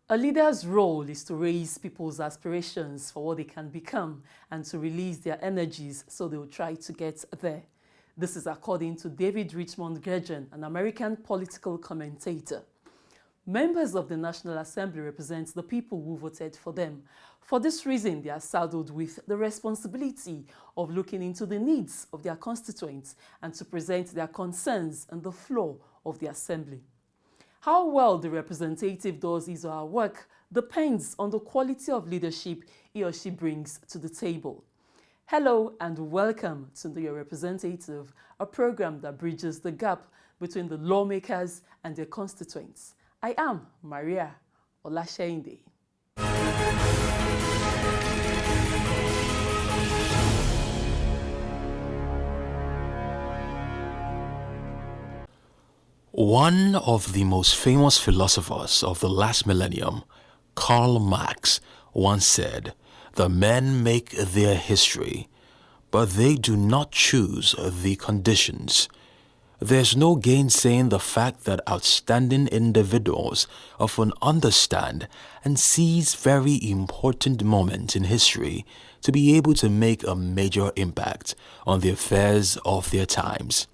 A leader's role is to raise people's aspirations for what they can become and to release their energies so they will try to get there. This is according to David Richmond Gretchen, an American political commentator. Members of the National Assembly represent the people who voted for them. For this reason, they are saddled with the responsibility of looking into the needs of their constituents and to present their concerns on the floor of the Assembly. How well the representative does his or her work depends on the quality of leadership he or she brings to the table. Hello and welcome to Your Representative, a program that bridges the gap between the lawmakers and their constituents. I am Maria Olasheinde. One of the most famous philosophers of the last millennium, Karl Marx, once said, "The men make their history, but they do not choose the conditions." There's no gainsaying the fact that outstanding individuals often understand and seize very important moments in history to be able to make a major impact on the affairs of their times.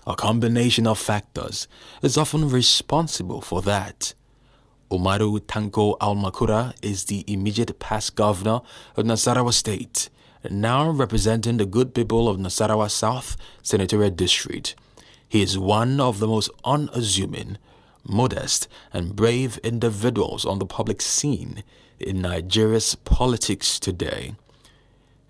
A combination of factors is often responsible for that. Tanko Al-Makura is the immediate past governor of Nasarawa State, now representing the good people of Nasarawa South Senatorial District. He is one of the most unassuming, modest, and brave individuals on the public scene in Nigeria's politics today.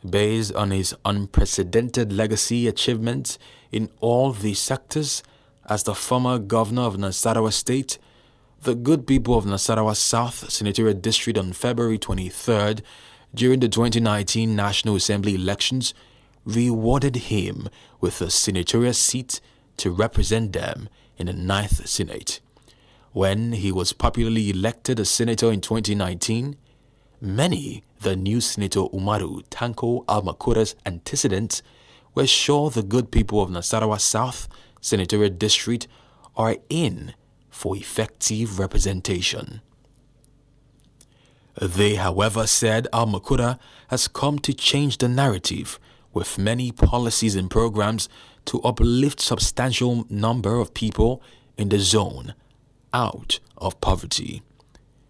Based on his unprecedented legacy achievements in all these sectors, as the former governor of Nasarawa State, the good people of Nasarawa South Senatorial District on February 23rd, during the 2019 National Assembly elections, rewarded him with a senatorial seat to represent them in the 9th Senate. When he was popularly elected a senator in 2019, many, the new Senator Tanko Al-Makura's antecedents, were sure the good people of Nasarawa South Senatorial District are in for effective representation. They, however, said Al-Makura has come to change the narrative with many policies and programs to uplift substantial number of people in the zone out of poverty.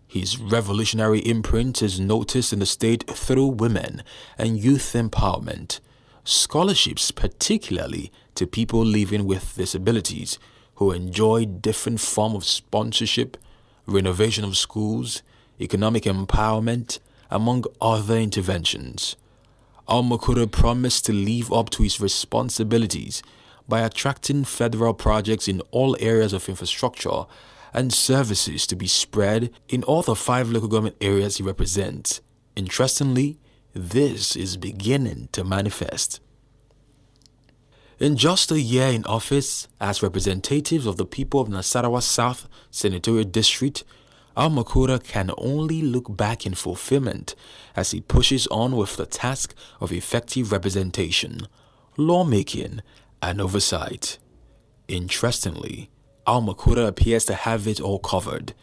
His revolutionary imprint is noticed in the state through women and youth empowerment, scholarships particularly to people living with disabilities who enjoy different forms of sponsorship, renovation of schools, economic empowerment, among other interventions. Al-Makura promised to live up to his responsibilities by attracting federal projects in all areas of infrastructure and services to be spread in all the 5 local government areas he represents. Interestingly, this is beginning to manifest. In just a year in office as representatives of the people of Nasarawa South Senatorial District, Al-Makura can only look back in fulfillment as he pushes on with the task of effective representation, lawmaking, and oversight. Interestingly, Al-Makura appears to have it all covered.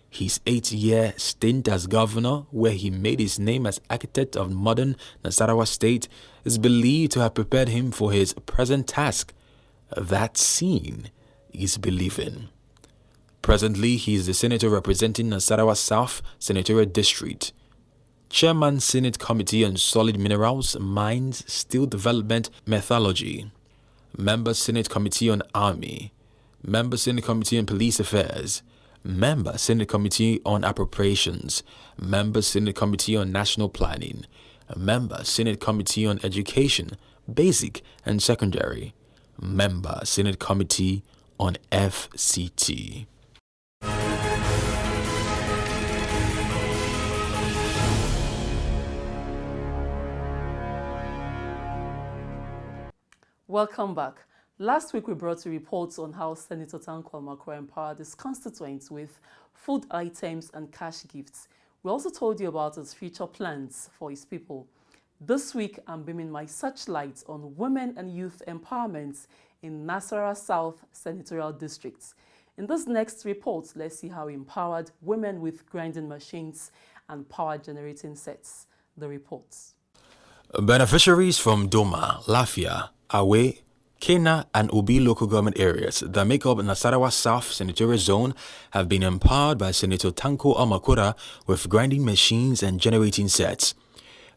His 8-year stint as governor, where he made his name as architect of modern Nasarawa State, is believed to have prepared him for his present task. That seeing is believing. Presently, he is the senator representing Nasarawa South Senatorial District. Chairman Senate Committee on Solid Minerals, Mines, Steel Development, Metallurgy. Member Senate Committee on Army. Member Senate Committee on Police Affairs. Member Senate Committee on Appropriations. Member Senate Committee on National Planning. Member Senate Committee on Education, Basic and Secondary. Member Senate Committee on FCT. Welcome back. Last week we brought you reports on how Senator Tanko Al-Makura empowered his constituents with food items and cash gifts. We also told you about his future plans for his people. This week I'm beaming my searchlight on women and youth empowerment in Nasarawa South Senatorial District. In this next report, let's see how he empowered women with grinding machines and power generating sets. The reports. Beneficiaries from Doma, Lafia, Awe, Kena and Ubi local government areas that make up Nasarawa South Senatorial Zone have been empowered by Senator Tanko Al-Makura with grinding machines and generating sets.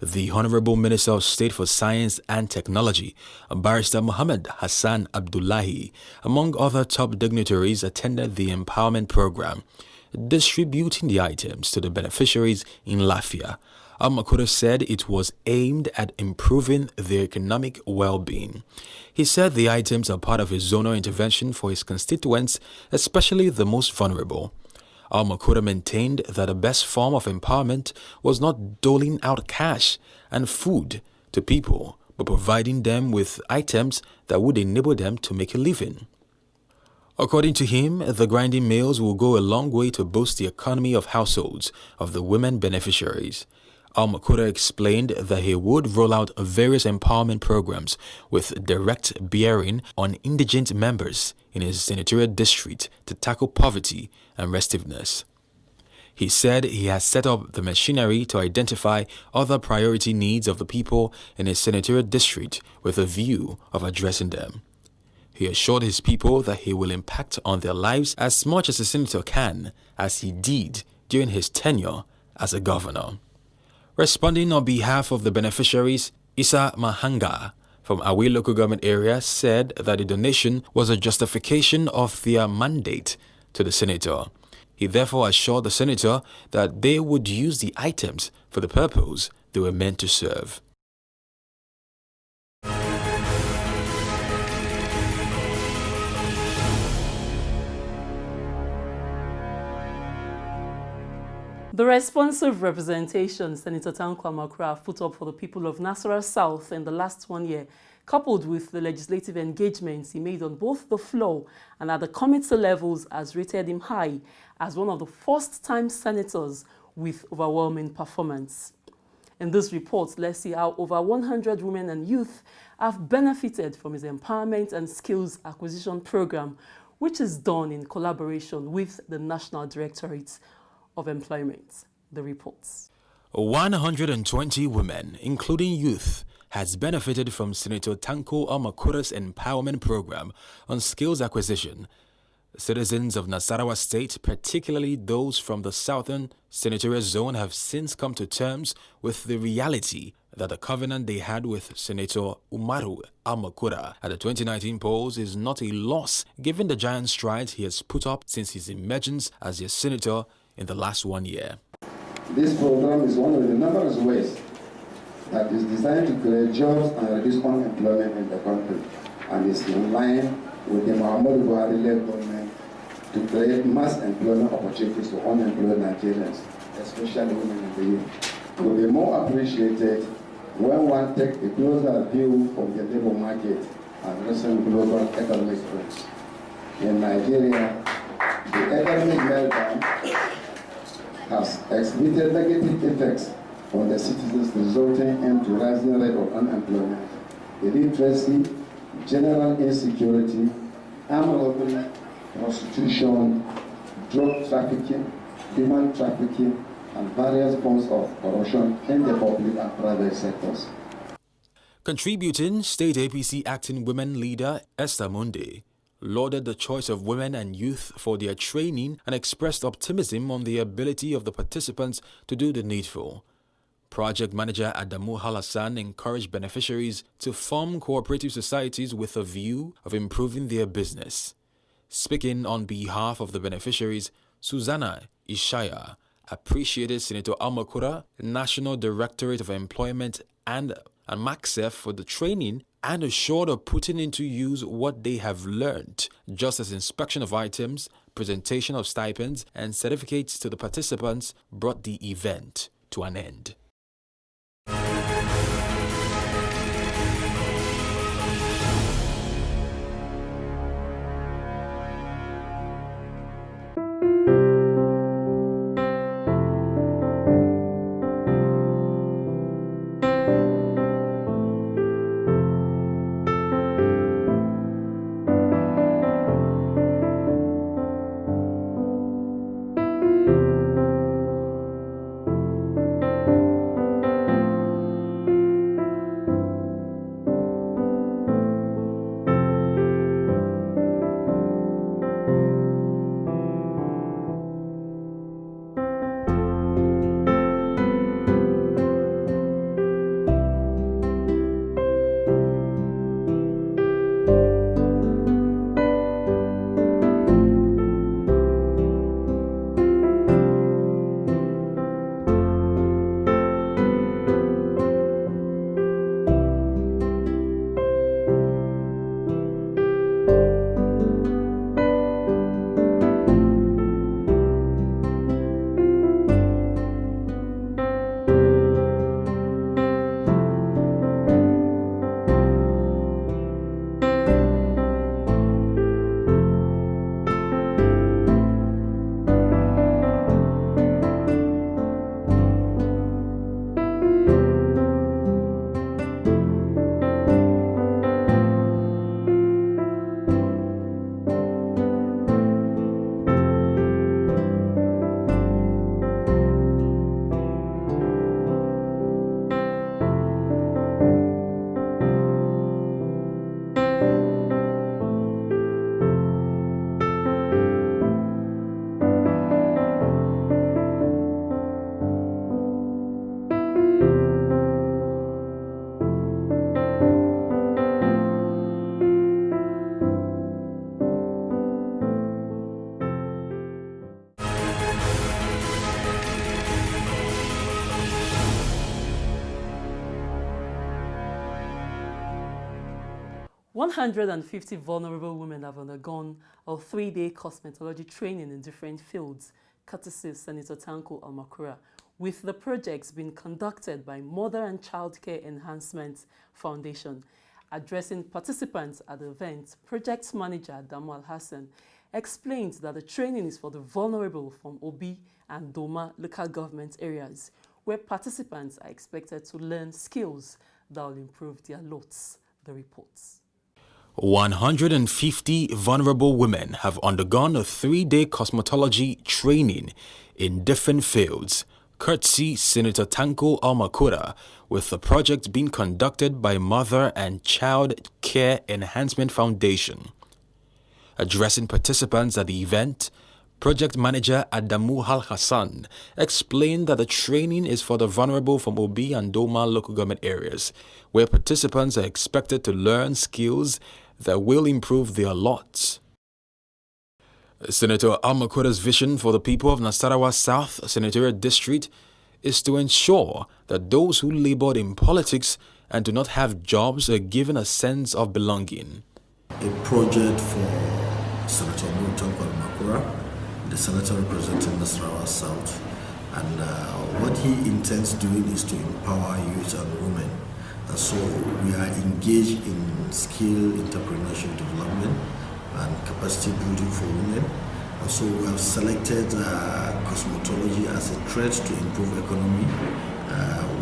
The Honorable Minister of State for Science and Technology, Barrister Muhammad Hassan Abdullahi, among other top dignitaries, attended the empowerment program, distributing the items to the beneficiaries in Lafia. Al-Makura said it was aimed at improving their economic well-being. He said the items are part of his zonal intervention for his constituents, especially the most vulnerable. Al-Makura maintained that the best form of empowerment was not doling out cash and food to people, but providing them with items that would enable them to make a living. According to him, the grinding mills will go a long way to boost the economy of households of the women beneficiaries. Al-Makura explained that he would roll out various empowerment programs with direct bearing on indigent members in his senatorial district to tackle poverty and restiveness. He said he has set up the machinery to identify other priority needs of the people in his senatorial district with a view of addressing them. He assured his people that he will impact on their lives as much as a senator can, as he did during his tenure as a governor. Responding on behalf of the beneficiaries, Isa Mahanga from Awe local government area said that the donation was a justification of their mandate to the senator. He therefore assured the senator that they would use the items for the purpose they were meant to serve. The responsive representation Senator Tanko Al-Makura put up for the people of Nasarawa South in the last 1 year, coupled with the legislative engagements he made on both the floor and at the committee levels, has rated him high as one of the first-time senators with overwhelming performance. In this report, let's see how over 100 women and youth have benefited from his empowerment and skills acquisition program, which is done in collaboration with the National Directorate of Employment. The reports. 120 women, including youth, has benefited from Senator Tanko Al-Makura's empowerment program on skills acquisition. Citizens of Nasarawa State, particularly those from the southern senatorial zone, have since come to terms with the reality that the covenant they had with Senator Umaru Al-Makura at the 2019 polls is not a loss, given the giant strides he has put up since his emergence as a senator in the last 1 year. This program is one of the numerous ways that is designed to create jobs and reduce unemployment in the country, and is in line with the Muhammadu Buhari-led government to create mass employment opportunities for unemployed Nigerians, especially women and the youth. It will be more appreciated when one takes a closer view of the labor market and recent global economic trends. In Nigeria, the economic meltdown has exhibited negative effects on the citizens, resulting in the rising rate of unemployment, illiteracy, general insecurity, armed robbery, prostitution, drug trafficking, human trafficking, and various forms of corruption in the public and private sectors. Contributing, State APC acting women leader Esther Munde lauded the choice of women and youth for their training and expressed optimism on the ability of the participants to do the needful. Project manager Adamu Halassan encouraged beneficiaries to form cooperative societies with a view of improving their business. Speaking on behalf of the beneficiaries, Susanna Ishaya appreciated Senator Al-Makura, National Directorate of Employment and MACSEF for the training and assured of putting into use what they have learned, just as inspection of items, presentation of stipends, and certificates to the participants brought the event to an end. 150 vulnerable women have undergone a 3-day cosmetology training in different fields, courtesy of Senator Tanko Al-Makura, with the projects being conducted by Mother and Child Care Enhancement Foundation. Addressing participants at the event, project manager Damu Al-Hassan explained that the training is for the vulnerable from Obi and Doma local government areas, where participants are expected to learn skills that will improve their lots. The reports. 150 vulnerable women have undergone a 3-day cosmetology training in different fields, courtesy Senator Tanko Al-Makura, with the project being conducted by Mother and Child Care Enhancement Foundation. Addressing participants at the event, project manager Adamu Al-Hassan explained that the training is for the vulnerable from Obi and Doma local government areas, where participants are expected to learn skills that will improve their lots. Senator Al-Makura's vision for the people of Nasarawa South Senatorial District is to ensure that those who labored in politics and do not have jobs are given a sense of belonging. A project for Senator Tanko Al-Makura, the senator representing Nasarawa South, and what he intends doing is to empower youth and women. And so we are engaged in skill entrepreneurship development and capacity building for women. And so we have selected cosmetology as a thread to improve economy,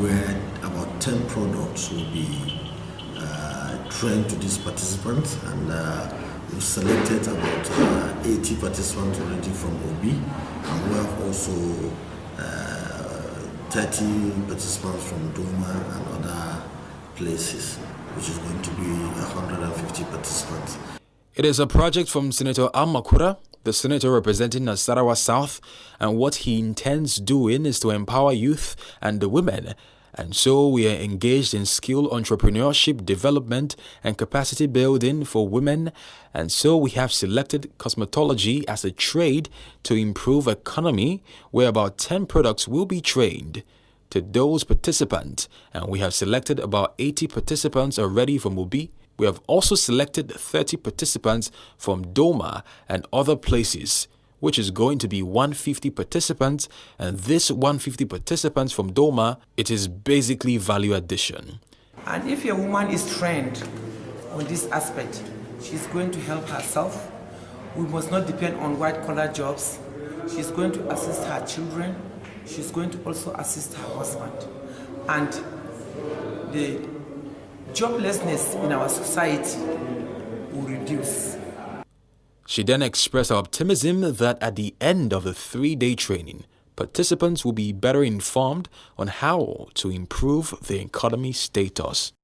where about 10 products will be trained to these participants, and we've selected about 80 participants already from OB, and we have also 30 participants from Doma and other places, which is going to be 150 participants. It is a project from Senator Al-Makura, the senator representing Nasarawa South, and what he intends doing is to empower youth and the women. And so we are engaged in skill entrepreneurship development and capacity building for women. And so we have selected cosmetology as a trade to improve economy, where about 10 products will be trained to those participants. And we have selected about 80 participants already from Obi. We have also selected 30 participants from Doma and other places, which is going to be 150 participants, and this 150 participants from Doma, it is basically value addition. And if a woman is trained on this aspect, she's going to help herself. We must not depend on white-collar jobs. She's going to assist her children. She's going to also assist her husband. And the joblessness in our society will reduce. She then expressed her optimism that at the end of the 3-day training, participants will be better informed on how to improve their economy status.